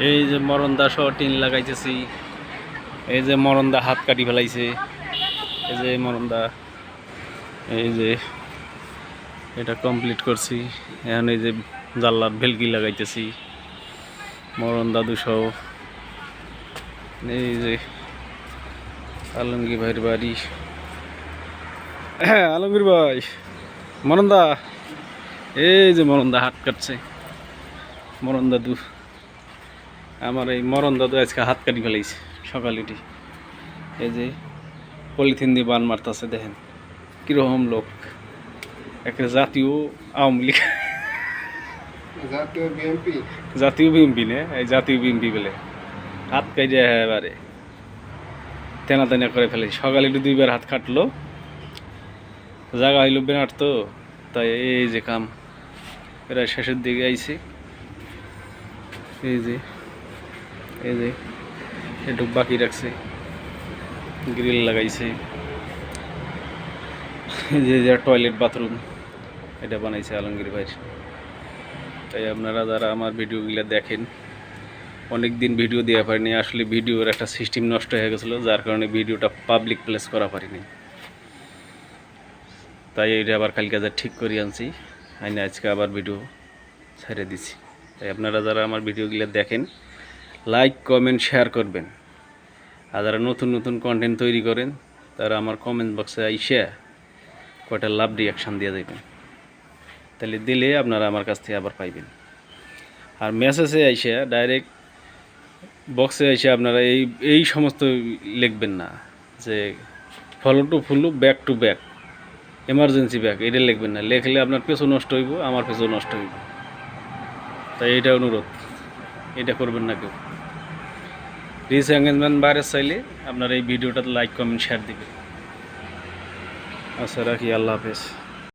এই যে মরন্দা সহ টিন লাগাইতেছি। এই যে মরন্দা হাত কাটি ফেলাইছে। এই যে মরন্দা, এই যে এটা কমপ্লিট করছি। এখন এই যে জানলার ভেলকি লাগাইতেছি মরন্দা দুশো। এই যে আলমগীর ভাইয়ের বাড়ি। হ্যাঁ আলমগীর ভাই, মরন্দা, এই যে মরন্দা হাত কাটছে। মরন্দা দু, আমার এই মরন্দা দু আজকে হাত কাটি ফেলাইছে সকালে উঠি। এই যে পলিথিন দিয়ে বান মারতেছে, দেখেন কিরকম লোক। একটা জাতীয় আওয়ামী লীগ, জাতীয় বিএমপি নে, এই জাতীয় বিএমপি বলে হাত কাটে এবারে তেনা তেনা করে ফেলে। সকালে একটু দুইবার হাত কাটলো, জায়গা হইল বেনার তো, তাই এই যে কাম প্রায় শেষের দিকে আইছে। এই যে এই যে একটু বাকি রাখছে, গ্রিল লাগাইছে। এই যে টয়লেট বাথরুম এটা বানাইছে আলমগীর ভাই। তাই আপনারা যারা আমার ভিডিওগুলো দেখেন, অনেক দিন ভিডিও দেওয়া পারিনি, আসলে ভিডিওর একটা সিস্টেম নষ্ট হয়ে গেছিলো, যার কারণে ভিডিওটা পাবলিক প্লেস করা পারিনি। তাই এইটা আবার কালকে যা ঠিক করে আনছি, আইনে আজকে আবার ভিডিও ছেড়ে দিছি। তাই আপনারা যারা আমার ভিডিওগুলো দেখেন, লাইক কমেন্ট শেয়ার করবেন। আর যারা নতুন নতুন কন্টেন্ট তৈরি করেন, তারা আমার কমেন্ট বক্সে আইসে কয়টা লাভ রিয়াকশান দিয়ে দেবেন, তাহলে দিলে আপনারা আমার কাছ থেকে আবার পাইবেন। আর মেসেজে আইসে ডাইরেক্ট বক্সে এসে আপনারা এই সমস্ত লিখবেন না যে follow to follow, back to back, emergency back, এটা লিখবেন না। লেখলে আপনার পেছও নষ্ট হইব, আমার পেছও নষ্ট হইব। তাই এটা অনুরোধ, এটা করবেন না কেউ। রিচ এঙ্গেজমেন্ট বাইরে চাইলে আপনারা এই ভিডিওটাতে লাইক কমেন্ট শেয়ার দিবেন। আচ্ছা রাখি, আল্লাহ হাফেজ।